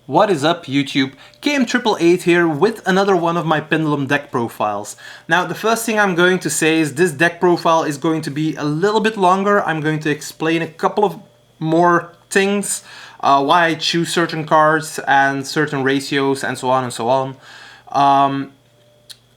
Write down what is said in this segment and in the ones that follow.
What is up, YouTube? KM888 here with another one of my Pendulum deck profiles. Now, the first thing I'm going to say is this deck profile is going to be a little bit longer. I'm going to explain a couple of more things, why I choose certain cards and certain ratios and so on and so on.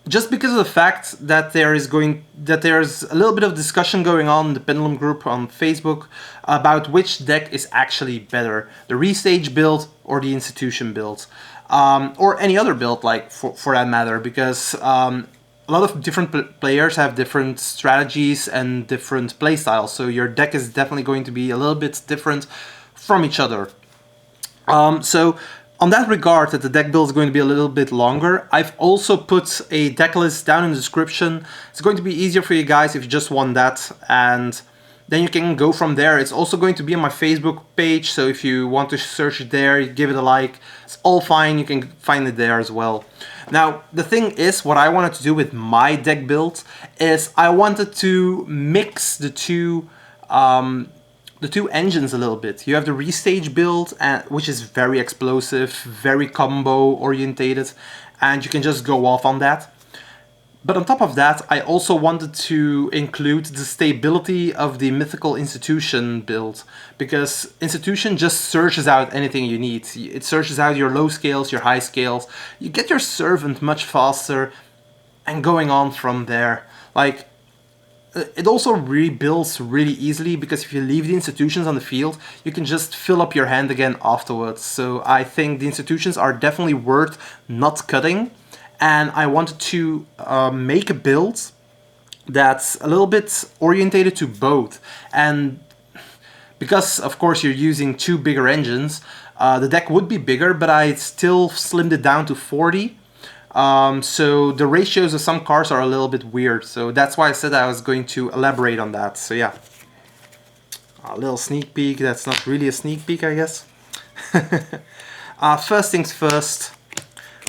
Just because of the fact that there's a little bit of discussion going on in the Pendulum group on Facebook about which deck is actually better, the Restage build or the Institution build, or any other build, like for that matter, because a lot of different players have different strategies and different playstyles, so your deck is definitely going to be a little bit different from each other. So on that regard, that the deck build is going to be a little bit longer, I've also put a deck list down in the description. It's going to be easier for you guys if you just want that, and then you can go from there. It's also going to be on my Facebook page, so if you want to search it there, give it a like. It's all fine, you can find it there as well. Now, the thing is, what I wanted to do with my deck build is I wanted to mix the two engines a little bit. You have the Restage build, which is very explosive, very combo orientated, and you can just go off on that. But on top of that, I also wanted to include the stability of the Mythical Institution build, because Institution just searches out anything you need. It searches out your low scales, your high scales. You get your Servant much faster, and going on from there. Like, it also rebuilds really easily, because if you leave the institutions on the field, you can just fill up your hand again afterwards. So I think the institutions are definitely worth not cutting, and I wanted to make a build that's a little bit orientated to both. And because, of course, you're using two bigger engines, the deck would be bigger, but I still slimmed it down to 40. So the ratios of some cards are a little bit weird, so that's why I said I was going to elaborate on that. So yeah, a little sneak peek. That's not really a sneak peek, I guess. First things first,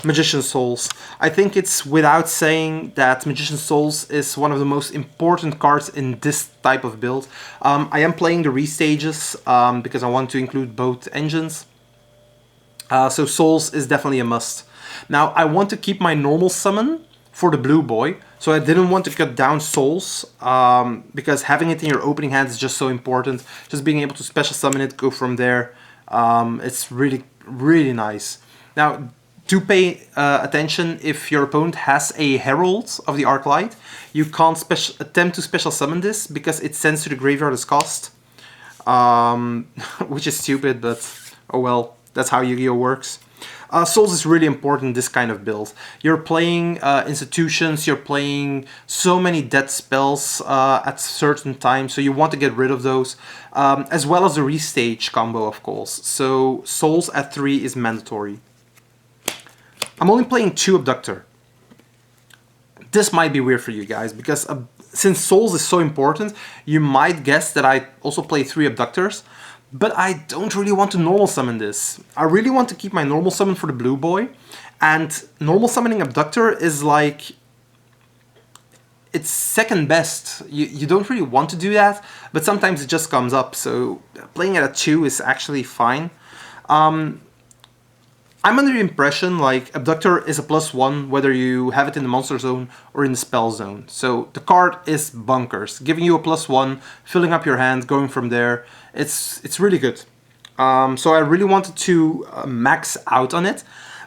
Magician's Souls. I think it's without saying that Magician's Souls is one of the most important cards in this type of build. I am playing the Restages because I want to include both engines. So Souls is definitely a must. Now, I want to keep my normal summon for the blue boy, so I didn't want to cut down Souls, because having it in your opening hand is just so important. Just being able to special summon it, go from there, it's really, really nice. Now, do pay attention if your opponent has a Herald of the Arclight. You can't attempt to special summon this, because it sends to the graveyard as cost, which is stupid, but oh well, that's how Yu-Gi-Oh works. Souls is really important in this kind of build. You're playing institutions, you're playing so many dead spells at certain times, so you want to get rid of those, as well as the Restage combo, of course. So Souls at 3 is mandatory. I'm only playing 2 Abductor. This might be weird for you guys, because since Souls is so important, you might guess that I also play 3 Abductors. But I don't really want to normal summon this. I really want to keep my normal summon for the blue boy. And normal summoning Abductor is like, it's second best. You don't really want to do that, but sometimes it just comes up. So playing it at 2 is actually fine. I'm under the impression like Abductor is a +1 whether you have it in the monster zone or in the spell zone. So the card is bunkers, giving you a +1, filling up your hand, going from there. It's really good. So I really wanted to max out on it,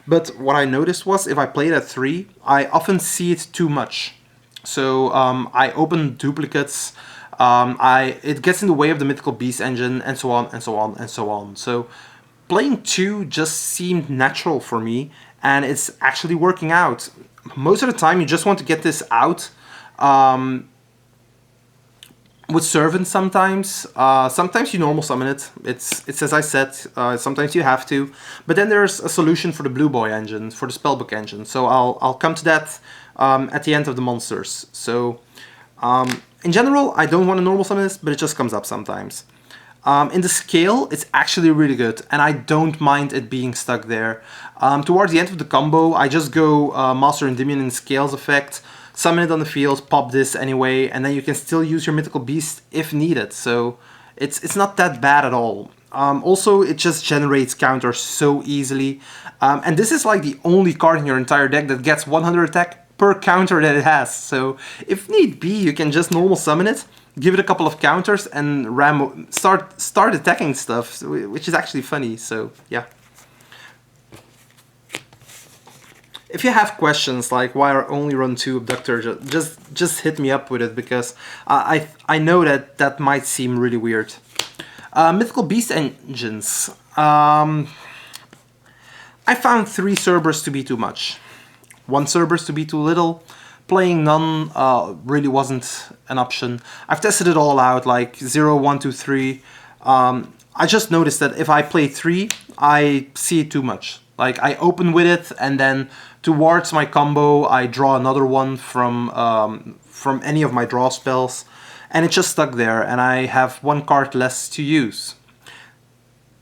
but what I noticed was if I played at 3, I often see it too much. So I open duplicates, it gets in the way of the Mythical Beast engine, and so on and so on and so on. So playing 2 just seemed natural for me, and it's actually working out. Most of the time you just want to get this out. With Servant sometimes. Sometimes you normal summon it. It's as I said, sometimes you have to. But then there's a solution for the Blue Boy engine, for the Spellbook engine. So I'll come to that at the end of the monsters. So in general, I don't want to normal summon this, but it just comes up sometimes. In the scale, it's actually really good, and I don't mind it being stuck there. Towards the end of the combo, I just go Master Endymion in Scales effect, summon it on the field, pop this anyway, and then you can still use your Mythical Beast if needed. So It's not that bad at all. Also, it just generates counters so easily. And this is like the only card in your entire deck that gets 100 attack per counter that it has. So if need be, you can just normal summon it, give it a couple of counters, and start attacking stuff, which is actually funny. So yeah. If you have questions like why I only run 2 Abductor, just hit me up with it, because I know that might seem really weird. Mythical Beast engines. I found 3 Cerberus to be too much. 1 Cerberus to be too little. Playing none really wasn't an option. I've tested it all out, like 0, 1, 2, 3. I just noticed that if I play 3, I see it too much. Like, I open with it, and then towards my combo, I draw another one from any of my draw spells, and it just stuck there, and I have 1 card less to use.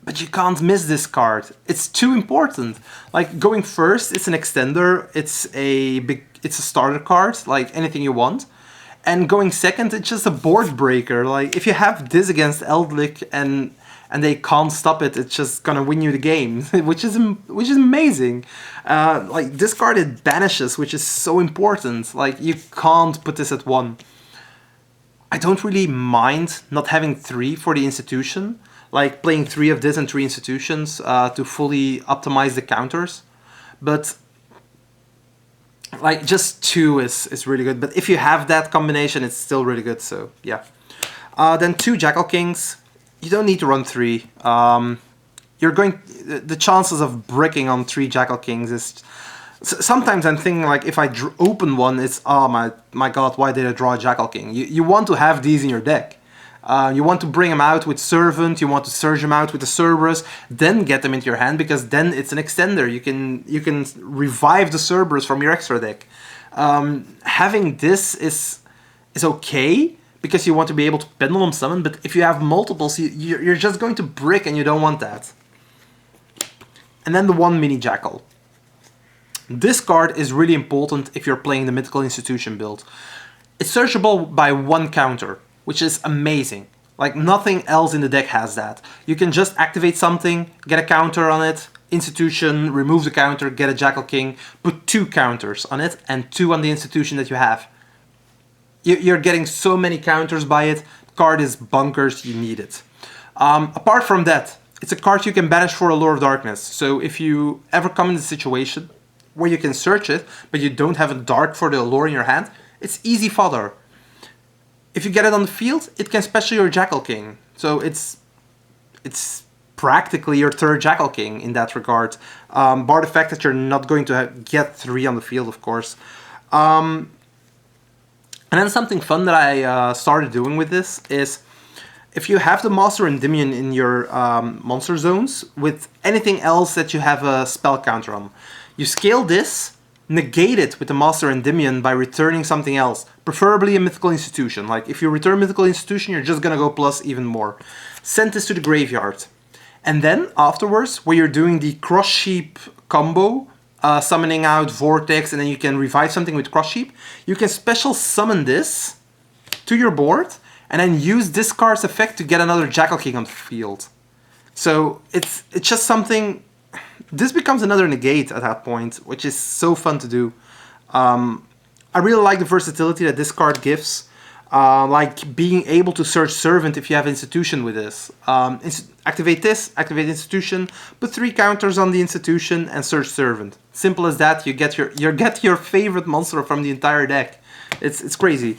But you can't miss this card. It's too important. Like, going first, it's an extender. It's a starter card, like anything you want. And going second, it's just a board breaker. Like, if you have this against Eldlik and they can't stop it, it's just gonna win you the game, which is amazing. Like, this card, it banishes, which is so important. Like, you can't put this at 1. I don't really mind not having 3 for the institution, like playing 3 of this and 3 institutions to fully optimize the counters. But like, just 2 is really good. But if you have that combination, it's still really good. So yeah. Then 2 Jackal Kings. You don't need to run 3. The chances of bricking on 3 Jackal Kings is... Sometimes I'm thinking, like, if I open one, it's, oh my god, why did I draw a Jackal King? You want to have these in your deck. You want to bring them out with Servant, you want to surge them out with the Cerberus, then get them into your hand, because then it's an extender. You can revive the Cerberus from your extra deck. Having this is okay, because you want to be able to Pendulum Summon, but if you have multiples, you're just going to brick, and you don't want that. And then the 1 Mini Jackal. This card is really important if you're playing the Mythical Institution build. It's searchable by 1 counter, which is amazing. Like, nothing else in the deck has that. You can just activate something, get a counter on it, Institution, remove the counter, get a Jackal King, put 2 counters on it, and 2 on the Institution that you have. You're getting so many counters by it. The card is bonkers, you need it. Apart from that, it's a card you can banish for Allure of Darkness. So if you ever come in the situation where you can search it, but you don't have a dark for the Allure in your hand, it's easy fodder. If you get it on the field, it can special your Jackal King. So it's practically your 3rd Jackal King in that regard. Bar the fact that you're not going to get 3 on the field, of course. And then something fun that I started doing with this is, if you have the Master Endymion in your monster zones, with anything else that you have a spell counter on, you scale this, negate it with the Master Endymion by returning something else, preferably a Mythical Institution. Like, if you return Mythical Institution, you're just gonna go plus even more. Send this to the graveyard. And then, afterwards, where you're doing the Cross Sheep combo, summoning out Vortex, and then you can revive something with Cross Sheep, you can special summon this to your board, and then use this card's effect to get another Jackal King on the field. So, it's just something... This becomes another negate at that point, which is so fun to do. I really like the versatility that this card gives. Like being able to search Servant if you have Institution with this. Activate this, activate Institution, put 3 counters on the Institution, and search Servant. Simple as that. You get your favorite monster from the entire deck. It's crazy.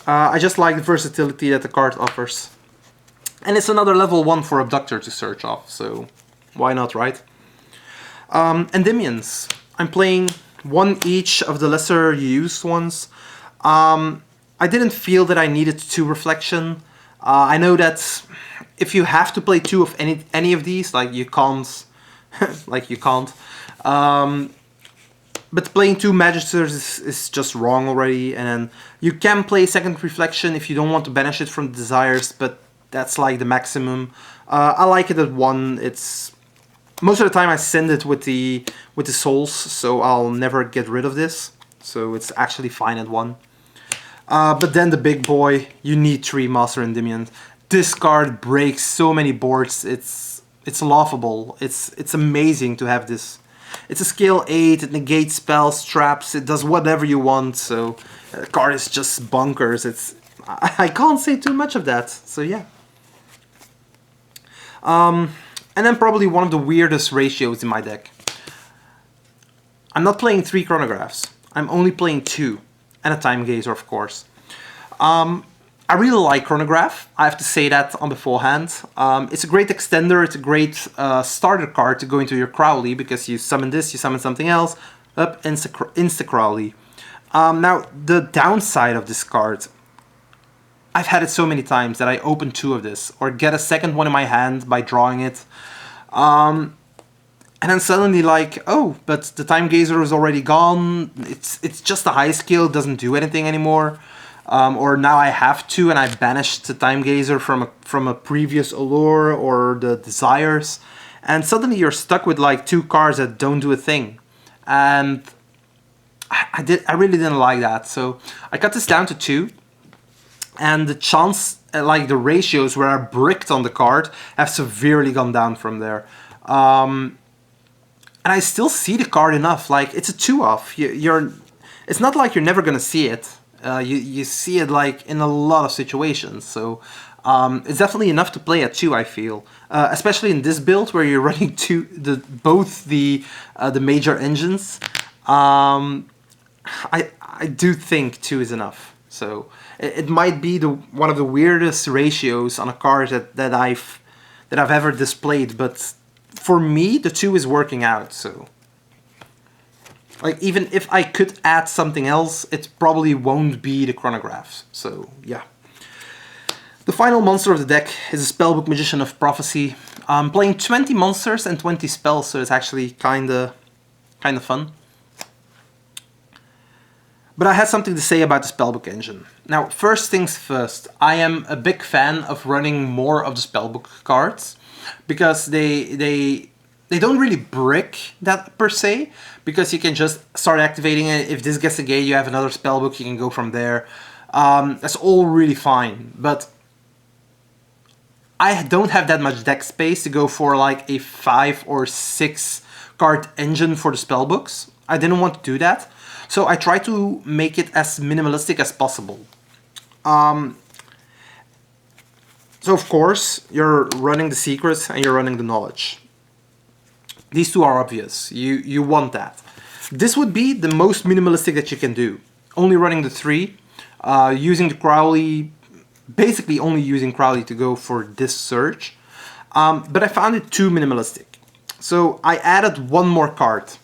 I just like the versatility that the card offers. And it's another level 1 for Abductor to search off, so why not, right? Endymions. I'm playing 1 each of the lesser used ones. I didn't feel that I needed 2 Reflection. I know that if you have to play 2 of any of these, like you can't, like you can't. But playing 2 Magisters is just wrong already. And then you can play 2nd Reflection if you don't want to banish it from Desires, but that's like the maximum. I like it at 1. It's most of the time I send it with the souls, so I'll never get rid of this. So it's actually fine at 1. But then the big boy, you need 3 Master Endymions. this card breaks so many boards. It's laughable. It's amazing to have this. It's a scale 8. It negates spells, traps. It does whatever you want. So the card is just bonkers. I can't say too much of that. So yeah. And then probably one of the weirdest ratios in my deck. I'm not playing 3 chronographs. I'm only playing 2. And a time gazer, of course. I really like chronograph. I have to say that on beforehand. It's a great extender. It's a great starter card to go into your Crowley, because you summon this, you summon something else, up, insta Crowley. Now, the downside of this card, I've had it so many times that I open 2 of this, or get a second one in my hand by drawing it. And then suddenly like, oh, but the Time Gazer is already gone, it's just a high skill, it doesn't do anything anymore. Or now I have to, and I banished the Time Gazer from a previous allure or the desires. And suddenly you're stuck with like 2 cards that don't do a thing. And I really didn't like that. So I cut this down to 2. And the chance, like the ratios where I bricked on the card, have severely gone down from there. And I still see the card enough. Like, it's a 2-off. It's not like you're never gonna see it. You see it like in a lot of situations. So it's definitely enough to play at 2, I feel. Especially in this build where you're running both the major engines. I do think 2 is enough. So it might be one of the weirdest ratios on a card that I've ever displayed, but for me the 2 is working out. So like, even if I could add something else, it probably won't be the chronographs. So yeah. The final monster of the deck is a Spellbook Magician of Prophecy. I'm playing 20 monsters and 20 spells, so it's actually kinda fun. But I had something to say about the Spellbook engine. Now, first things first, I am a big fan of running more of the Spellbook cards, because they don't really brick that per se, because you can just start activating it. If this gets a gate, you have another Spellbook, you can go from there. That's all really fine, but I don't have that much deck space to go for like a 5 or 6 card engine for the Spellbooks. I didn't want to do that. So I try to make it as minimalistic as possible. So of course, you're running the secrets and you're running the knowledge. These 2 are obvious. You want that. This would be the most minimalistic that you can do. Only running the 3, using the Crowley, basically only using Crowley to go for this search. But I found it too minimalistic. So I added 1 more card.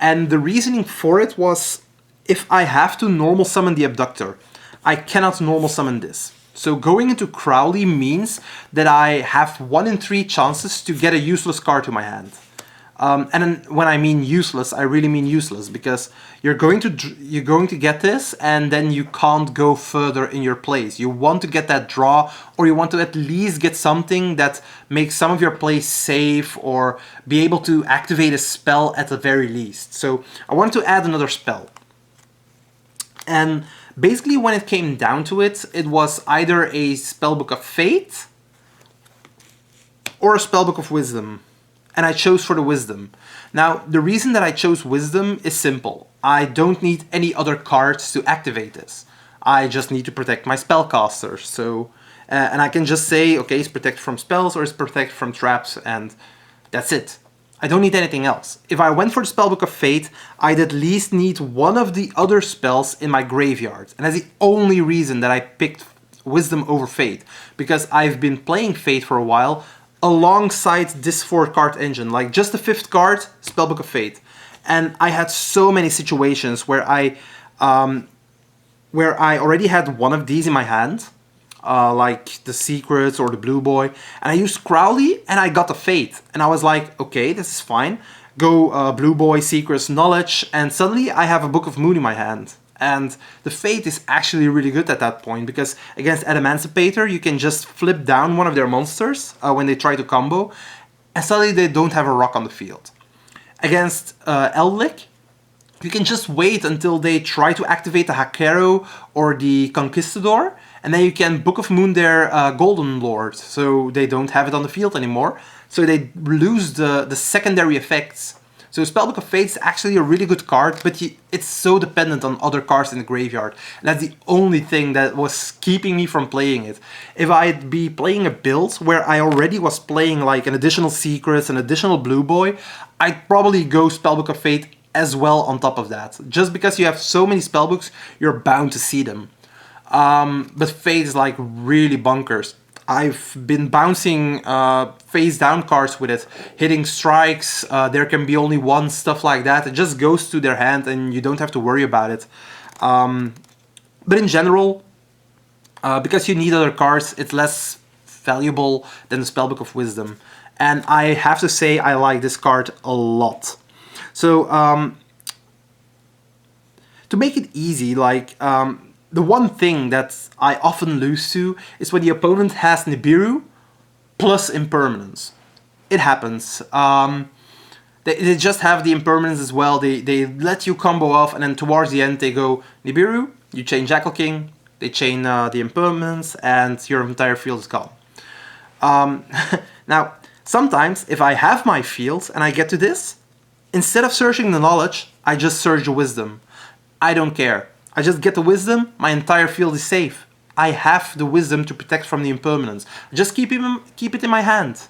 And the reasoning for it was, if I have to normal summon the Abductor, I cannot normal summon this. So going into Crowley means that I have 1 in 3 chances to get a useless card to my hand. And then when I mean useless, I really mean useless, because you're going to get this and then you can't go further in your plays. You want to get that draw, or you want to at least get something that makes some of your plays safe, or be able to activate a spell at the very least. So I wanted to add another spell. And basically when it came down to it, it was either a Spellbook of Fate or a Spellbook of Wisdom. And I chose for the Wisdom. Now, the reason that I chose Wisdom is simple. I don't need any other cards to activate this. I just need to protect my spellcasters. So, and I can just say, okay, it's protect from spells or it's protect from traps, and that's it. I don't need anything else. If I went for the Spellbook of Fate, I'd at least need 1 of the other spells in my graveyard. And that's the only reason that I picked Wisdom over Fate. Because I've been playing Fate for a while, alongside this 4-card engine, like just the 5th card, Spellbook of Fate. And I had so many situations where I already had 1 of these in my hand, like the Secrets or the Blue Boy, and I used Crowley and I got the Fate. And I was like, okay, this is fine. Go Blue Boy, Secrets, Knowledge, and suddenly I have a Book of Moon in my hand. And the Fate is actually really good at that point, because against Adamantipator you can just flip down one of their monsters when they try to combo, and suddenly they don't have a rock on the field. Against Eldlik, you can just wait until they try to activate the Hakero or the Conquistador, And then you can Book of Moon their Golden Lord, so they don't have it on the field anymore. So they lose the secondary effects. So Spellbook of Fate is actually a really good card, but it's so dependent on other cards in the graveyard. And that's the only thing that was keeping me from playing it. If I'd be playing a build where I already was playing like an additional Secrets, an additional Blue Boy, I'd probably go Spellbook of Fate as well on top of that. Just because you have so many spellbooks, you're bound to see them. But Fate is like really bonkers. I've been bouncing face down cards with it, hitting strikes, there can be only one, stuff like that. It just goes to their hand and you don't have to worry about it. But in general, because you need other cards, it's less valuable than the Spellbook of Wisdom. And I have to say I like this card a lot. So, to make it easy, like, the one thing that I often lose to is when the opponent has Nibiru plus Impermanence. It happens. They just have the Impermanence as well. They let you combo off, and then towards the end they go Nibiru, you chain Jackal King, they chain the Impermanence, and your entire field is gone. Now, sometimes if I have my field and I get to this, instead of searching the knowledge, I just search the wisdom. I don't care. I just get the wisdom, my entire field is safe. I have the wisdom to protect from the impermanence. Just keep it in my hand.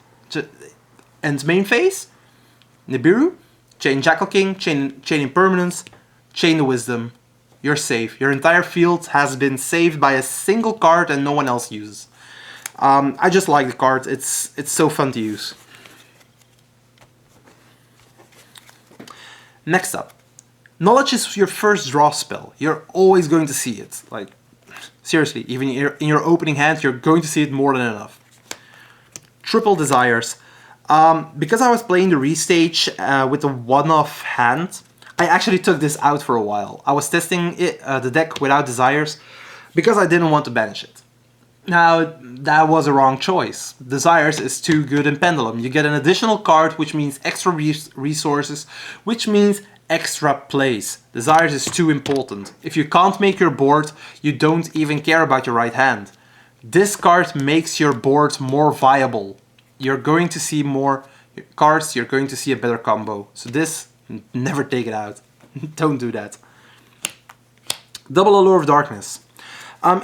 And main phase, Nibiru, chain Jackal King, chain impermanence, chain the wisdom. You're safe. Your entire field has been saved by a single card and no one else uses. I just like the card. It's so fun to use. Next up, Knowledge is your first draw spell. You're always going to see it. Like, seriously, even in your opening hand, you're going to see it more than enough. Triple Desires. Because I was playing the restage with a one-off hand, I actually took this out for a while. I was testing the deck without Desires because I didn't want to banish it. Now, that was a wrong choice. Desires is too good in Pendulum. You get an additional card, which means extra resources, which means extra plays. Desires is too important. If you can't make your board, you don't even care about your right hand. This card makes your board more viable. You're going to see more cards, you're going to see a better combo. So this, never take it out. Don't do that. Double Allure of Darkness.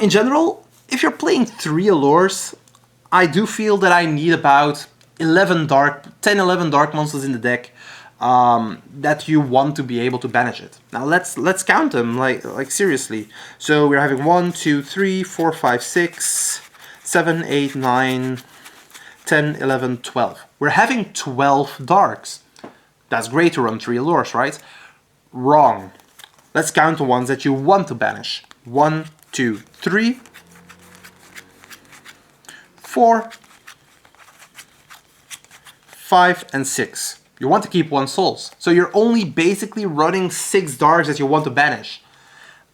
In general, if you're playing 3 Allures, I do feel that I need about 10-11 dark monsters in the deck that you want to be able to banish it. Now let's count them, like seriously. So we're having 1, 2, 3, 4, 5, 6, 7, 8, 9, 10, 11, 12. We're having 12 darks. That's great to run 3 Allures, right? Wrong. Let's count the ones that you want to banish. 1, 2, 3, 4, 5, and 6. You want to keep 1 souls. So you're only basically running 6 darks that you want to banish.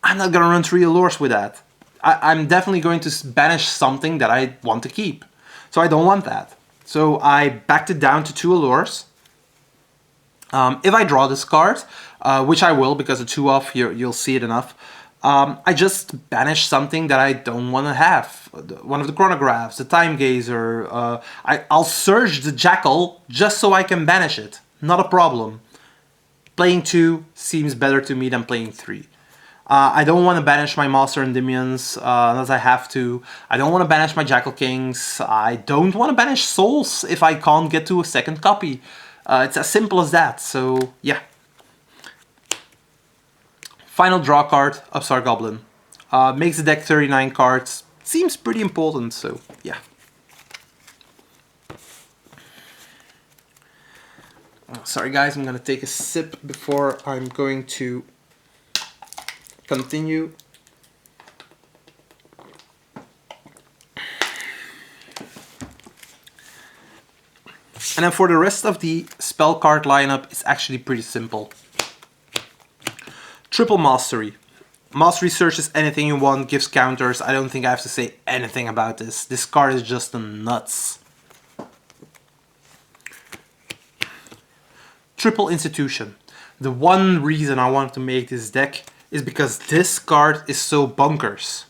I'm not going to run 3 Allures with that. I'm definitely going to banish something that I want to keep. So I don't want that. So I backed it down to 2 Allures. If I draw this card, which I will because the 2 off, you'll see it enough, I just banish something that I don't want to have. One of the chronographs, the time gazer. I'll surge the jackal just so I can banish it. Not a problem. Playing 2 seems better to me than playing 3. I don't want to banish my Master Endymions unless I have to. I don't want to banish my Jackal Kings. I don't want to banish souls if I can't get to a second copy. It's as simple as that. So yeah. Final draw card, Upstart Goblin. Makes the deck 39 cards. Seems pretty important, so yeah. Oh, sorry guys, I'm gonna take a sip before I'm going to continue. And then for the rest of the spell card lineup, it's actually pretty simple. Triple Mastery. Mastery searches anything you want, gives counters. I don't think I have to say anything about this. This card is just nuts. Triple Institution. The one reason I wanted to make this deck is because this card is so bonkers.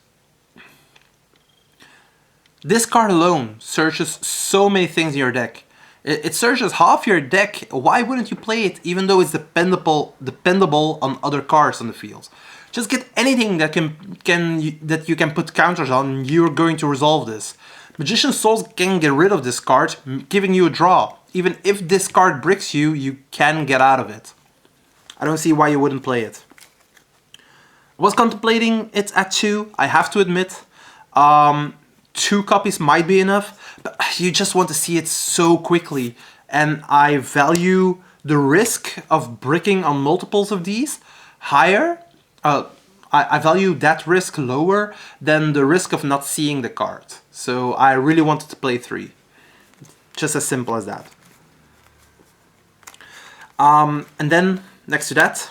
This card alone searches so many things in your deck. It searches half your deck. Why wouldn't you play it even though it's dependable on other cards on the field? Just get anything that that you can put counters on, you're going to resolve this. Magician's Souls can get rid of this card, giving you a draw. Even if this card bricks you, you can get out of it. I don't see why you wouldn't play it. I was contemplating it at 2, I have to admit. 2 copies might be enough, but you just want to see it so quickly. And I value the risk of bricking on multiples of these higher. I value that risk lower than the risk of not seeing the card. So I really wanted to play 3. Just as simple as that. And then, next to that,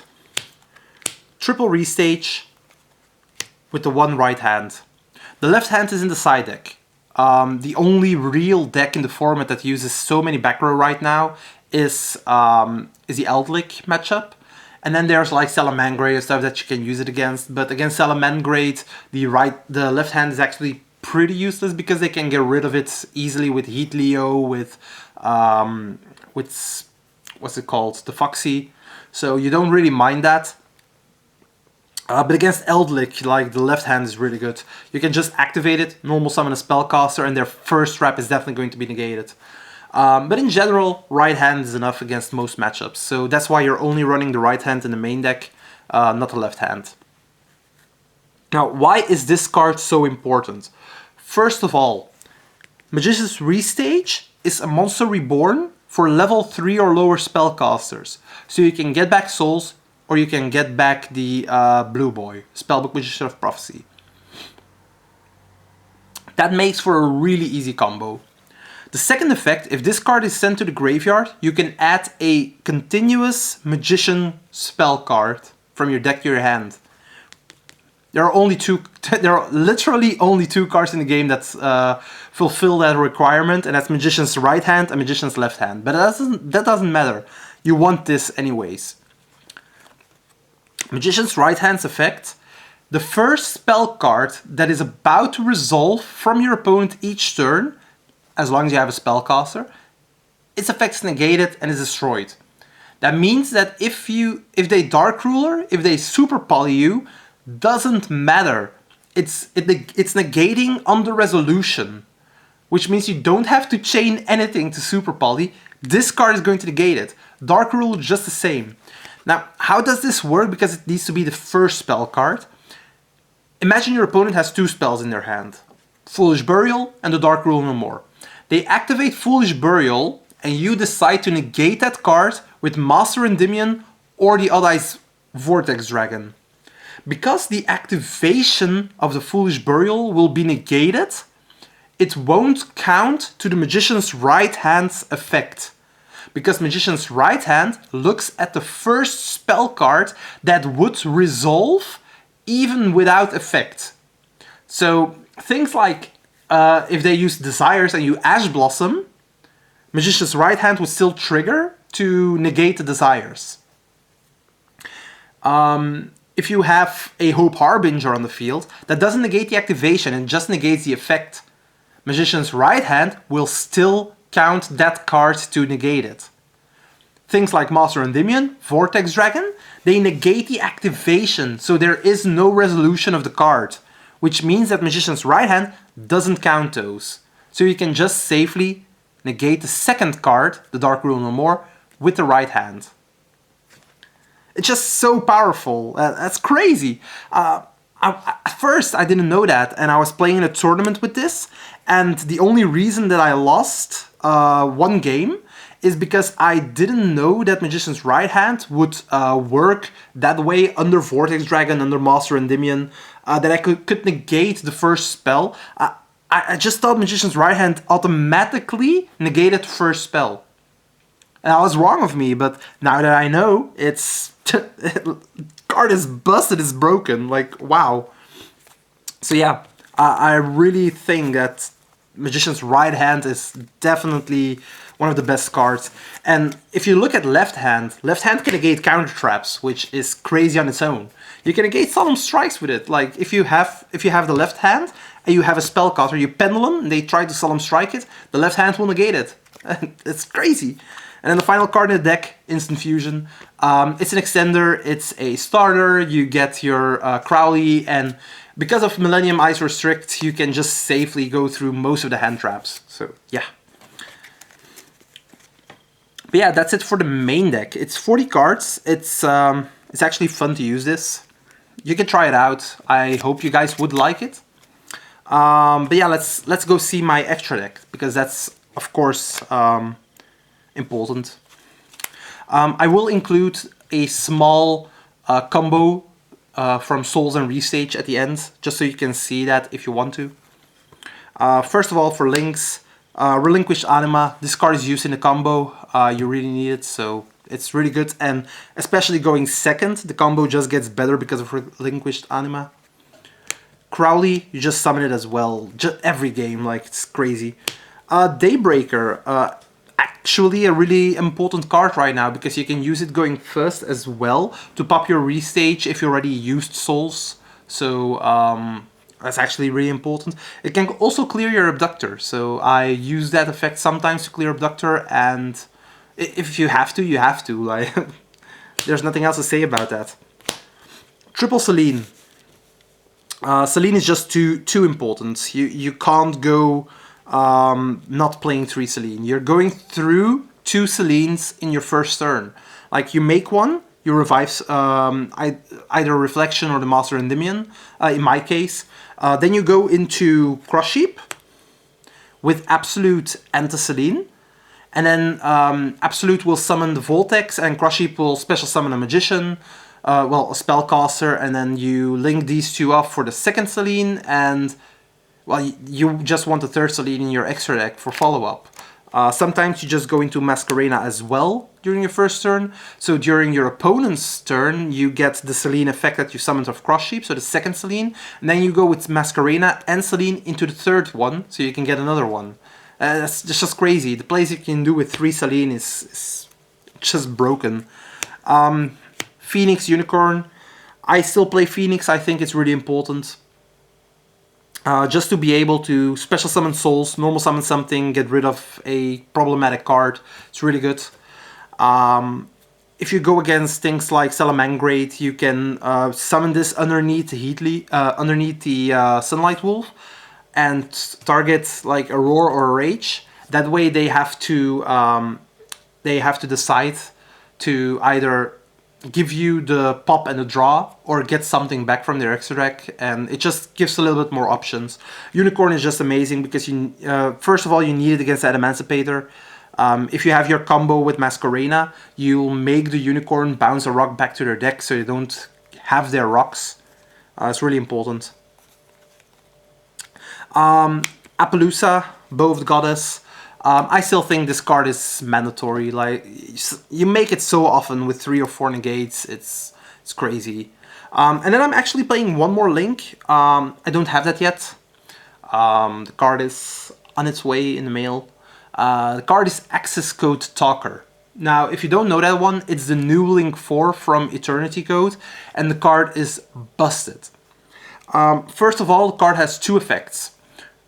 triple restage with the 1 right hand. The left hand is in the side deck. The only real deck in the format that uses so many back row right now is the Eldlik matchup. And then there's like Salamangrade and stuff that you can use it against. But against Salamangrade, the left hand is actually pretty useless because they can get rid of it easily with Heat Leo, with what's it called, the Foxy. So you don't really mind that. But against Eldlik, like, the left hand is really good. You can just activate it, normal summon a spellcaster, and their first trap is definitely going to be negated. But in general, right hand is enough against most matchups. So that's why you're only running the right hand in the main deck, not the left hand. Now, why is this card so important? First of all, Magician's Restage is a monster reborn for level 3 or lower spellcasters. So you can get back souls, or you can get back the Blue Boy, Spellbook Magician of Prophecy. That makes for a really easy combo. The second effect, if this card is sent to the graveyard, you can add a continuous Magician spell card from your deck to your hand. There are literally only 2 cards in the game that fulfill that requirement, and that's Magician's right hand and Magician's left hand. But that doesn't matter. You want this anyways. Magician's right hand's effect: the first spell card that is about to resolve from your opponent each turn, as long as you have a spellcaster, its effect is negated and is destroyed. That means that if they Dark Ruler, if they Super Poly you, doesn't matter. It's negating under resolution, which means you don't have to chain anything to Super Poly. This card is going to negate it. Dark Rule just the same. Now, how does this work? Because it needs to be the first spell card. Imagine your opponent has 2 spells in their hand. Foolish Burial and the Dark Rule No More. They activate Foolish Burial and you decide to negate that card with Master Endymion or the Odd-Eyes Vortex Dragon. Because the activation of the Foolish Burial will be negated, it won't count to the Magician's right hand's effect. Because Magician's right hand looks at the first spell card that would resolve even without effect. So things like if they use Desires and you Ash Blossom, Magician's right hand would still trigger to negate the Desires. If you have a Hope Harbinger on the field, that doesn't negate the activation and just negates the effect. Magician's right hand will still count that card to negate it. Things like Master Endymion, Vortex Dragon, they negate the activation, so there is no resolution of the card, which means that Magician's right hand doesn't count those. So you can just safely negate the second card, the Dark Rule No More, with the right hand. It's just so powerful. That's crazy. At first, I didn't know that, and I was playing in a tournament with this, and the only reason that I lost one game is because I didn't know that Magician's right hand would work that way under Vortex Dragon, under Master Endymion, that I could negate the first spell. I just thought Magician's right hand automatically negated the first spell. And that was wrong of me, but now that I know, it's... card is busted, it's broken, like, wow. So yeah, I really think that Magician's right hand is definitely one of the best cards. And if you look at left hand can negate counter traps, which is crazy on its own. You can negate Solemn Strikes with it. Like if you have the left hand and you have a spellcaster, you Pendulum, and they try to Solemn Strike it, the left hand will negate it. It's crazy. And then the final card in the deck, Instant Fusion. It's an extender, it's a starter, you get your Crowley, and because of Millennium Ice Restrict, you can just safely go through most of the hand traps. So, yeah. But yeah, that's it for the main deck. It's 40 cards. It's actually fun to use this. You can try it out. I hope you guys would like it. But yeah, let's go see my extra deck, because that's, of course, important. I will include a small combo from Souls and Restage at the end, just so you can see that if you want to. First of all, for links, Relinquished Anima. This card is used in the combo. You really need it, so it's really good. And especially going second, the combo just gets better because of Relinquished Anima. Crowley, you just summon it as well. Just every game, like, it's crazy. Daybreaker, actually a really important card right now, because you can use it going first as well to pop your restage if you already used souls. So that's actually really important. It can also clear your Abductor, so I use that effect sometimes to clear Abductor, and if you have to, you have to. Like, there's nothing else to say about that. Triple Selene. Selene is just too important. You can't go not playing 3 Selene. You're going through 2 Selenes in your first turn. Like, you make one, you revive either Reflection or the Master Endymion, in my case. Then you go into Crush Heap with Absolute and the Selene. And then Absolute will summon the Voltex, and Crush Heap will special summon a Magician. Well, a Spellcaster, and then you link these two up for the second Selene, and, well, you just want the third Selene in your extra deck for follow-up. Sometimes you just go into Masquerena as well during your first turn, so during your opponent's turn, you get the Selene effect that you summoned of Crush Heap, so the second Selene, and then you go with Masquerena and Selene into the third one, so you can get another one. That's just crazy. The plays you can do with 3 Selene is just broken. Phoenix, Unicorn. I still play Phoenix. I think it's really important. Just to be able to special summon souls, normal summon something, get rid of a problematic card. It's really good. If you go against things like Salamangrate, you can summon this underneath the Sunlight Wolf and target like a Roar or a Rage. That way they have to decide to either give you the pop and the draw, or get something back from their extra deck, and it just gives a little bit more options. Unicorn is just amazing because you, first of all, you need it against Emancipator. If you have your combo with Masquerena, you'll make the Unicorn bounce a rock back to their deck so you don't have their rocks. It's really important. Appaloosa, Bow of the Goddess. I still think this card is mandatory. Like, you make it so often with 3 or 4 negates, it's crazy. And then I'm actually playing one more link. I don't have that yet. The card is on its way in the mail. The card is Access Code Talker. Now, if you don't know that one, it's the new Link 4 from Eternity Code, and the card is busted. First of all, the card has 2 effects.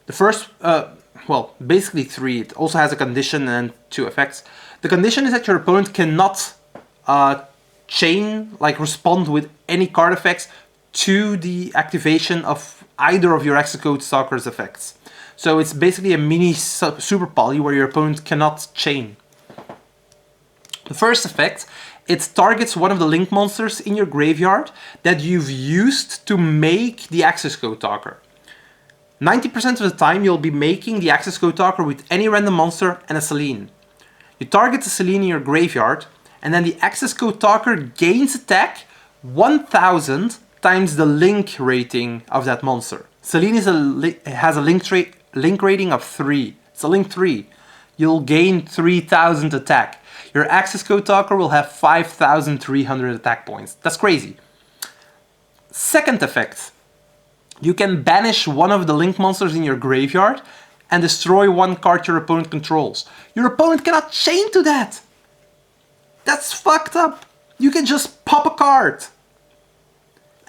The first, well, basically 3. It also has a condition and 2 effects. The condition is that your opponent cannot respond with any card effects to the activation of either of your Access Code Stalker's effects. So it's basically a mini super poly where your opponent cannot chain. The first effect, it targets one of the link monsters in your graveyard that you've used to make the Access Code Talker. 90% of the time you'll be making the Access Code Talker with any random monster and a Selene. You target the Selene in your graveyard, and then the Access Code Talker gains attack 1000 times the link rating of that monster. Selene has a link rating of 3. It's a link 3. You'll gain 3000 attack. Your Access Code Talker will have 5300 attack points. That's crazy. Second effect. You can banish one of the link monsters in your graveyard and destroy one card your opponent controls. Your opponent cannot chain to that! That's fucked up! You can just pop a card!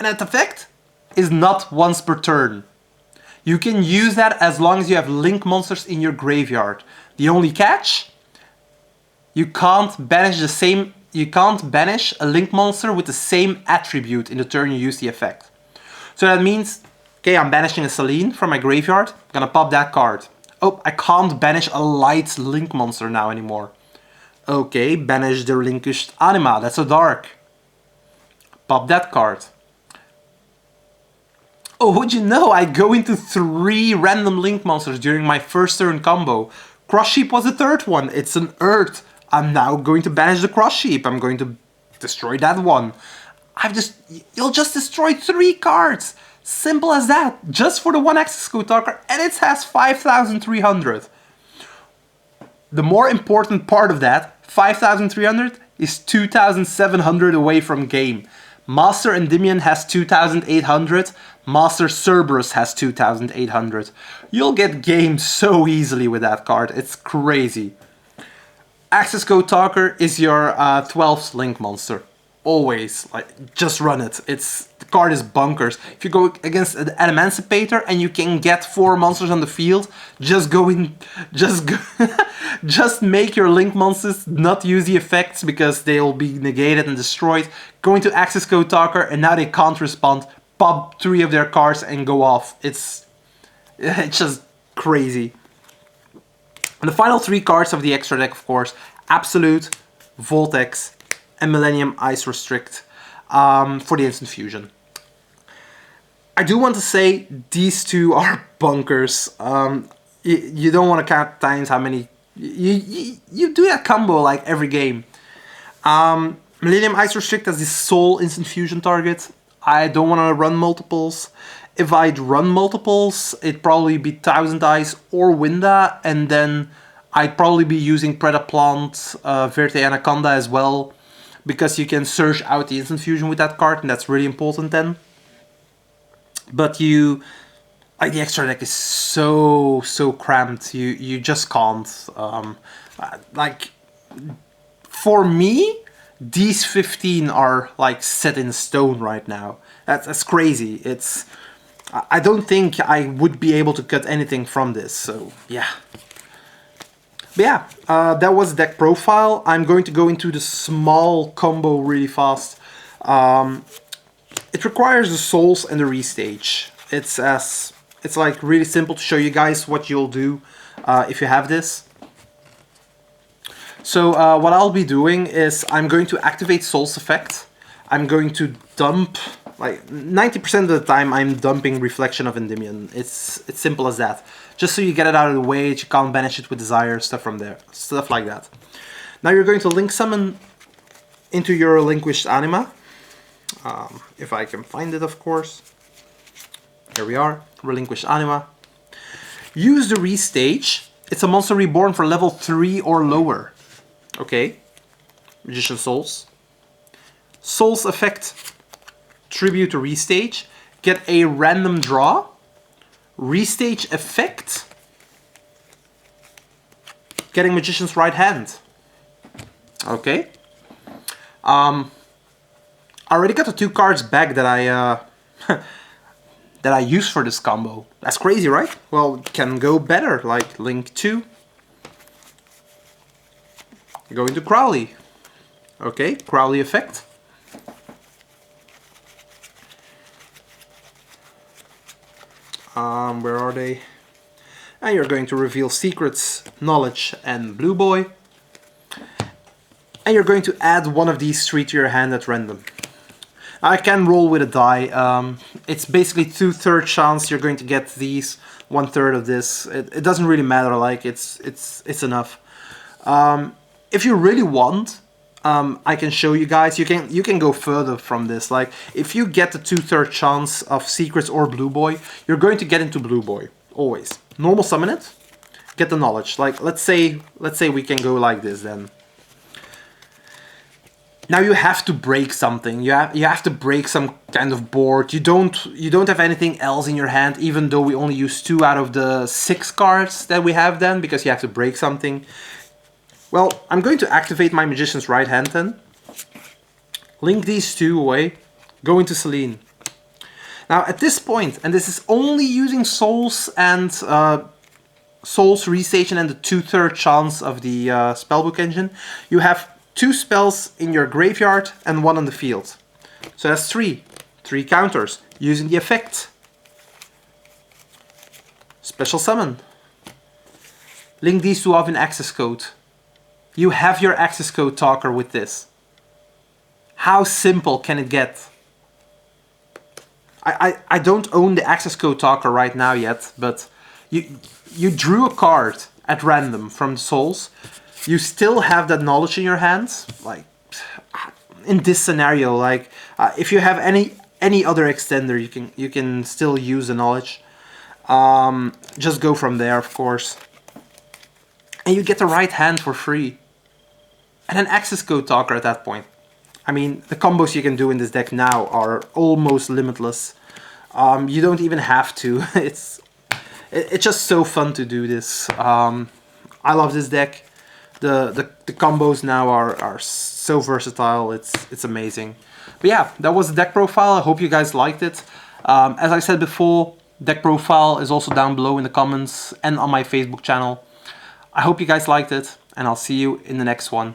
And that effect is not once per turn. You can use that as long as you have link monsters in your graveyard. The only catch? You can't banish a link monster with the same attribute in the turn you use the effect. So that means, okay, I'm banishing a Selene from my graveyard. I'm gonna pop that card. Oh, I can't banish a light link monster now anymore. Okay, banish the relinquished anima. That's a dark. Pop that card. Oh, would you know, I go into 3 random link monsters during my first turn combo. Cross Sheep was the third one. It's an Earth. I'm now going to banish the Cross Sheep. I'm going to destroy that one. You'll just destroy 3 cards. Simple as that. Just for the 1-access code talker, and it has 5,300. The more important part of that, 5,300 is 2,700 away from game. Master Endymion has 2,800. Master Cerberus has 2,800. You'll get game so easily with that card. It's crazy. Access Code Talker is your 12th link monster. Always, like, just run it. The card is bunkers. If you go against an Emancipator and you can get 4 monsters on the field, just make your link monsters not use the effects because they'll be negated and destroyed. Go into Access Code Talker and now they can't respond. Pop 3 of their cards and go off. It's just crazy. And the final 3 cards of the extra deck, of course, Absolute, Voltex, and Millennium Ice Restrict for the instant fusion. I do want to say these 2 are bunkers. You don't want to count times how many... You do that combo like every game. Millennium Ice Restrict as the sole instant fusion target. I don't want to run multiples. If I'd run multiples, it'd probably be Thousand Eyes or Winda, and then I'd probably be using Predaplant, Verte Anaconda as well, because you can search out the instant fusion with that card, and that's really important then. But the extra deck is so cramped. You just can't. Like, for me, these 15 are like set in stone right now. That's crazy. I don't think I would be able to cut anything from this. So yeah. But yeah, that was deck profile. I'm going to go into the small combo really fast. It requires the souls and the restage. It's like really simple to show you guys what you'll do if you have this. So what I'll be doing is I'm going to activate Soul's effect. I'm going to dump, like 90% of the time I'm dumping Reflection of Endymion. It's simple as that. Just so you get it out of the way, you can't banish it with Desire, stuff like that. Now you're going to link summon into your relinquished anima. If I can find it, of course. Here we are, relinquished anima. Use the restage. It's a monster reborn for level 3 or lower. Okay. Magician Souls. Souls effect. Tribute to restage. Get a random draw. Restage effect. Getting Magician's Right Hand. Okay. I already got the 2 cards back that I that I use for this combo. That's crazy, right? Well, it can go better, like Link 2. Go into Crowley. Okay, Crowley effect. Where are they? And you're going to reveal Secrets, Knowledge, and Blue Boy. And you're going to add one of these 3 to your hand at random. I can roll with a die. It's basically 2/3 chance you're going to get these, 1/3 of this. It doesn't really matter. Like it's enough. If you really want, I can show you guys. You can go further from this. Like if you get the 2/3 chance of Secrets or Blue Boy, you're going to get into Blue Boy always. Normal summon it. Get the knowledge. Like let's say we can go like this then. Now you have to break something. You have to break some kind of board. You don't have anything else in your hand, even though we only use 2 out of the 6 cards that we have then, because you have to break something. Well, I'm going to activate my Magician's Right Hand then. Link these 2 away. Go into Selene. Now at this point, and this is only using souls and souls restation and the 2/3 chance of the spellbook engine, you have 2 spells in your graveyard and 1 on the field. So that's 3 counters using the effect. Special summon. Link these two off in access code. You have your access code talker with this. How simple can it get? I don't own the access code talker right now yet, but you drew a card at random from the souls. You still have that knowledge in your hands. Like in this scenario, like if you have any other extender, you can still use the knowledge. Just go from there, of course. And you get the right hand for free. And an access code talker at that point. I mean, the combos you can do in this deck now are almost limitless. You don't even have to. It's just so fun to do this. I love this deck. The combos now are so versatile. It's amazing. But yeah, that was the deck profile. I hope you guys liked it. As I said before, deck profile is also down below in the comments and on my Facebook channel. I hope you guys liked it, and I'll see you in the next one.